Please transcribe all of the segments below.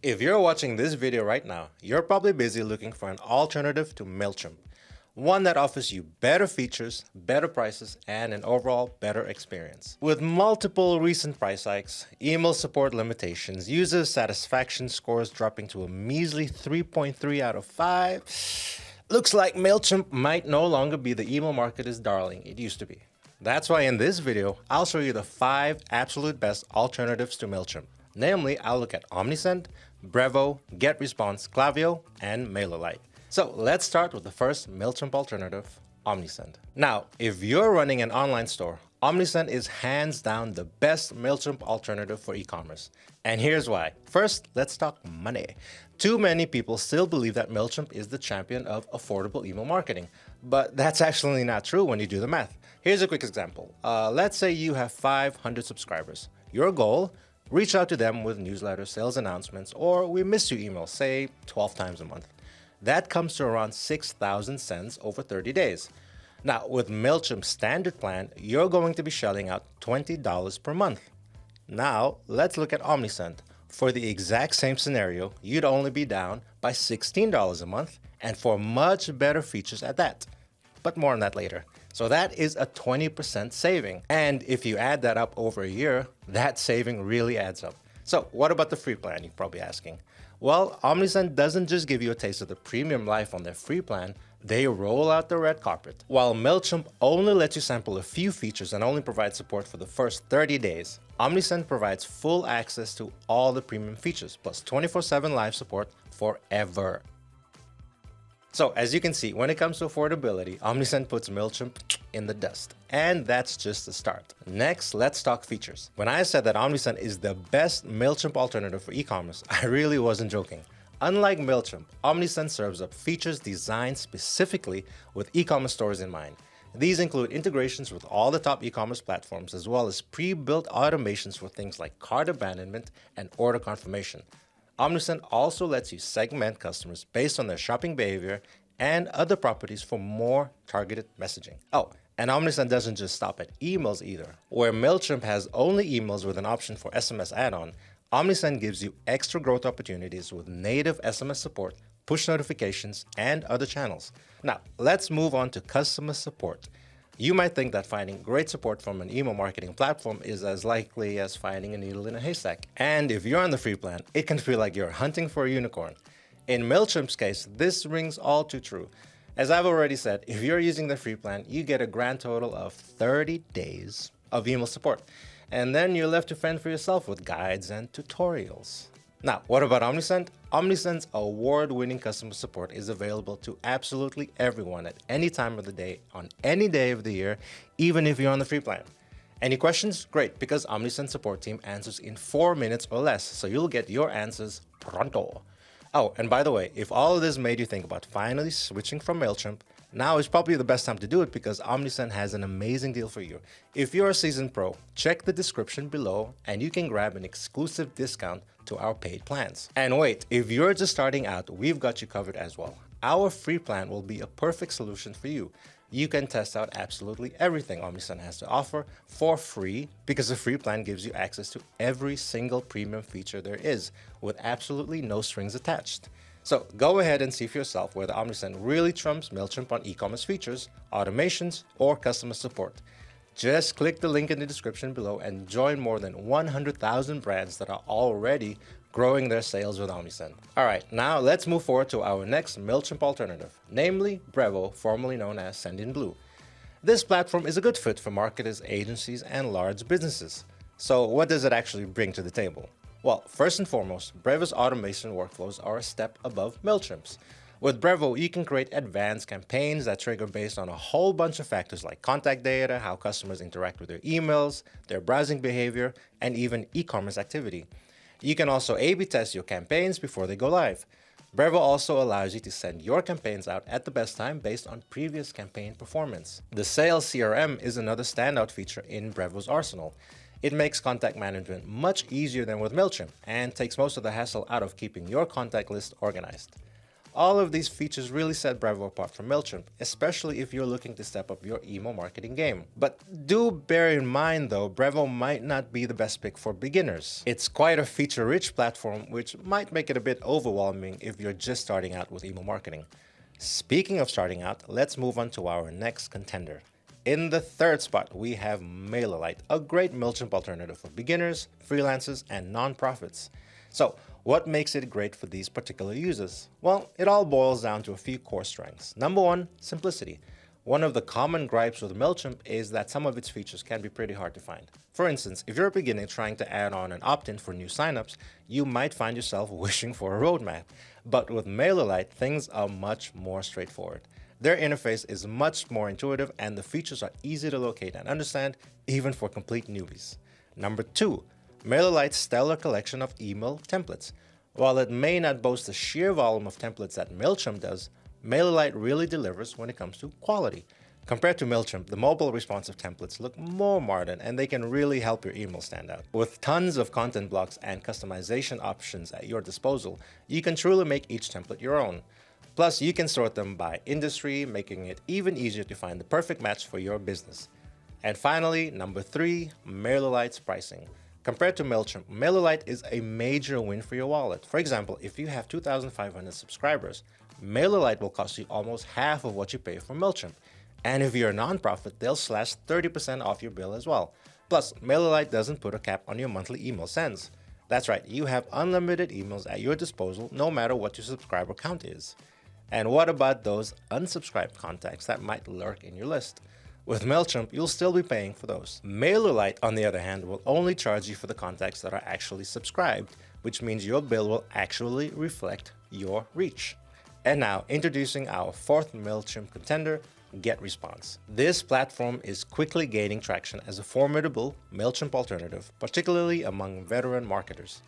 If you're watching this video right now, you're probably busy looking for an alternative to Mailchimp, one that offers you better features, better prices, and an overall better experience. With multiple recent price hikes, email support limitations, user satisfaction scores dropping to a measly 3.3 out of 5, looks like Mailchimp might no longer be the email marketer's darling it used to be. That's why in this video, I'll show you the 5 absolute best alternatives to Mailchimp. Namely, I'll look at Omnisend, Brevo, GetResponse, Klaviyo, and MailerLite. So let's start with the first Mailchimp alternative, Omnisend. Now, if you're running an online store, Omnisend is hands down the best Mailchimp alternative for e-commerce. And here's why. First, let's talk money. Too many people still believe that Mailchimp is the champion of affordable email marketing, but that's actually not true when you do the math. Here's a quick example. Let's say you have 500 subscribers. Your goal? Reach out to them with newsletters, sales announcements, or we miss you emails, say 12 times a month. That comes to around 6,000 cents over 30 days. Now, with Mailchimp's standard plan, you're going to be shelling out $20 per month. Now, let's look at Omnisend. For the exact same scenario, you'd only be down by $16 a month, and for much better features at that. But more on that later. So that is a 20% saving. And if you add that up over a year, that saving really adds up. So what about the free plan, you're probably asking? Well, Omnisend doesn't just give you a taste of the premium life on their free plan, they roll out the red carpet. While Mailchimp only lets you sample a few features and only provides support for the first 30 days, Omnisend provides full access to all the premium features, plus 24/7 live support forever. So as you can see, when it comes to affordability, Omnisend puts Mailchimp in the dust. And that's just the start. Next, let's talk features. When I said that Omnisend is the best Mailchimp alternative for e-commerce, I really wasn't joking. Unlike Mailchimp, Omnisend serves up features designed specifically with e-commerce stores in mind. These include integrations with all the top e-commerce platforms, as well as pre-built automations for things like cart abandonment and order confirmation. Omnisend also lets you segment customers based on their shopping behavior and other properties for more targeted messaging. Oh, and Omnisend doesn't just stop at emails either. Where Mailchimp has only emails with an option for SMS add-on, Omnisend gives you extra growth opportunities with native SMS support, push notifications, and other channels. Now, let's move on to customer support. You might think that finding great support from an email marketing platform is as likely as finding a needle in a haystack. And if you're on the free plan, it can feel like you're hunting for a unicorn. In Mailchimp's case, this rings all too true. As I've already said, if you're using the free plan, you get a grand total of 30 days of email support. And then you're left to fend for yourself with guides and tutorials. Now, what about Omnisend? Omnisend's award-winning customer support is available to absolutely everyone at any time of the day, on any day of the year, even if you're on the free plan. Any questions? Great, because Omnisend support team answers in 4 minutes or less, so you'll get your answers pronto. Oh, and by the way, if all of this made you think about finally switching from Mailchimp, now is probably the best time to do it because Omnisend has an amazing deal for you. If you're a seasoned pro, check the description below and you can grab an exclusive discount to our paid plans. And wait, if you're just starting out, we've got you covered as well. Our free plan will be a perfect solution for you. You can test out absolutely everything Omnisend has to offer for free because the free plan gives you access to every single premium feature there is with absolutely no strings attached. So go ahead and see for yourself whether Omnisend really trumps Mailchimp on e-commerce features, automations, or customer support. Just click the link in the description below and join more than 100,000 brands that are already growing their sales with Omnisend. All right, now let's move forward to our next Mailchimp alternative, namely Brevo, formerly known as Sendinblue. This platform is a good fit for marketers, agencies, and large businesses. So what does it actually bring to the table? Well, first and foremost, Brevo's automation workflows are a step above Mailchimp's. With Brevo, you can create advanced campaigns that trigger based on a whole bunch of factors like contact data, how customers interact with their emails, their browsing behavior, and even e-commerce activity. You can also A/B test your campaigns before they go live. Brevo also allows you to send your campaigns out at the best time based on previous campaign performance. The Sales CRM is another standout feature in Brevo's arsenal. It makes contact management much easier than with Mailchimp and takes most of the hassle out of keeping your contact list organized. All of these features really set Brevo apart from Mailchimp, especially if you're looking to step up your email marketing game. But do bear in mind though, Brevo might not be the best pick for beginners. It's quite a feature-rich platform, which might make it a bit overwhelming if you're just starting out with email marketing. Speaking of starting out, let's move on to our next contender. In the third spot, we have MailerLite, a great Mailchimp alternative for beginners, freelancers, and nonprofits. So, what makes it great for these particular users? Well, it all boils down to a few core strengths. Number one, simplicity. One of the common gripes with Mailchimp is that some of its features can be pretty hard to find. For instance, if you're a beginner trying to add on an opt-in for new signups, you might find yourself wishing for a roadmap. But with MailerLite, things are much more straightforward. Their interface is much more intuitive and the features are easy to locate and understand, even for complete newbies. Number two, MailerLite's stellar collection of email templates. While it may not boast the sheer volume of templates that Mailchimp does, MailerLite really delivers when it comes to quality. Compared to Mailchimp, the mobile responsive templates look more modern and they can really help your email stand out. With tons of content blocks and customization options at your disposal, you can truly make each template your own. Plus, you can sort them by industry, making it even easier to find the perfect match for your business. And finally, number three, MailerLite's pricing. Compared to Mailchimp, MailerLite is a major win for your wallet. For example, if you have 2,500 subscribers, MailerLite will cost you almost half of what you pay for Mailchimp. And if you're a nonprofit, they'll slash 30% off your bill as well. Plus, MailerLite doesn't put a cap on your monthly email sends. That's right, you have unlimited emails at your disposal no matter what your subscriber count is. And what about those unsubscribed contacts that might lurk in your list? With Mailchimp, you'll still be paying for those. MailerLite, on the other hand, will only charge you for the contacts that are actually subscribed, which means your bill will actually reflect your reach. And now, introducing our fourth Mailchimp contender, GetResponse. This platform is quickly gaining traction as a formidable Mailchimp alternative, particularly among veteran marketers.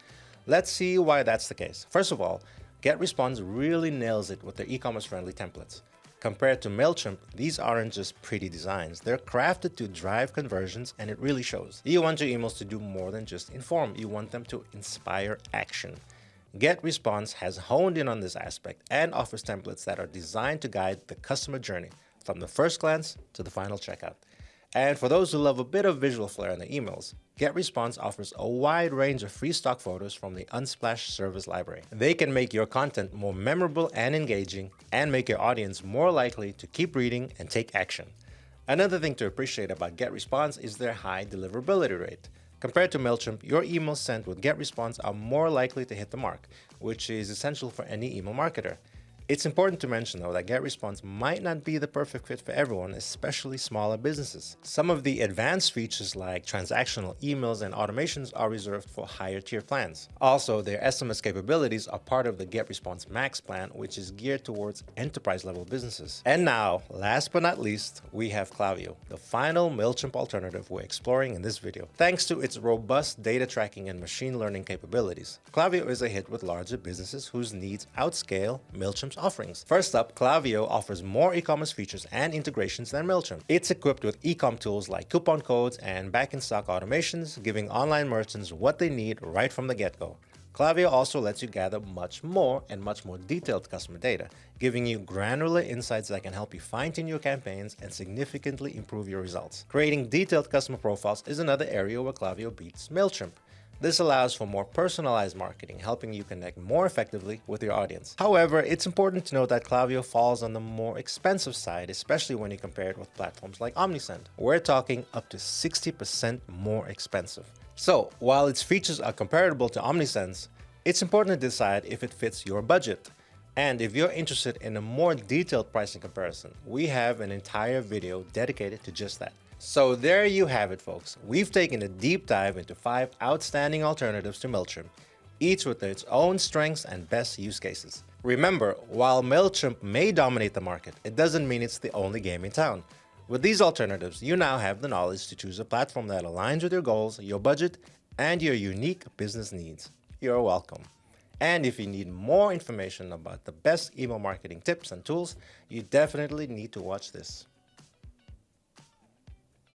Let's see why that's the case. First of all, GetResponse really nails it with their e-commerce friendly templates. Compared to Mailchimp, these aren't just pretty designs. They're crafted to drive conversions and it really shows. You want your emails to do more than just inform. You want them to inspire action. GetResponse has honed in on this aspect and offers templates that are designed to guide the customer journey from the first glance to the final checkout. And for those who love a bit of visual flair in their emails, GetResponse offers a wide range of free stock photos from the Unsplash service library. They can make your content more memorable and engaging and make your audience more likely to keep reading and take action. Another thing to appreciate about GetResponse is their high deliverability rate. Compared to Mailchimp, your emails sent with GetResponse are more likely to hit the mark, which is essential for any email marketer. It's important to mention, though, that GetResponse might not be the perfect fit for everyone, especially smaller businesses. Some of the advanced features like transactional emails and automations are reserved for higher tier plans. Also, their SMS capabilities are part of the GetResponse Max plan, which is geared towards enterprise-level businesses. And now, last but not least, we have Klaviyo, the final Mailchimp alternative we're exploring in this video. Thanks to its robust data tracking and machine learning capabilities, Klaviyo is a hit with larger businesses whose needs outscale Mailchimp's offerings. First up, Klaviyo offers more e-commerce features and integrations than Mailchimp. It's equipped with e-com tools like coupon codes and back-in-stock automations, giving online merchants what they need right from the get-go. Klaviyo also lets you gather much more and much more detailed customer data, giving you granular insights that can help you fine-tune your campaigns and significantly improve your results. Creating detailed customer profiles is another area where Klaviyo beats Mailchimp. This allows for more personalized marketing, helping you connect more effectively with your audience. However, it's important to note that Klaviyo falls on the more expensive side, especially when you compare it with platforms like Omnisend. We're talking up to 60% more expensive. So, while its features are comparable to Omnisend's, it's important to decide if it fits your budget. And if you're interested in a more detailed pricing comparison, we have an entire video dedicated to just that. So there you have it, folks. We've taken a deep dive into 5 outstanding alternatives to Mailchimp, each with its own strengths and best use cases. Remember, while Mailchimp may dominate the market, it doesn't mean it's the only game in town. With these alternatives, you now have the knowledge to choose a platform that aligns with your goals, your budget, and your unique business needs. You're welcome. And if you need more information about the best email marketing tips and tools, you definitely need to watch this.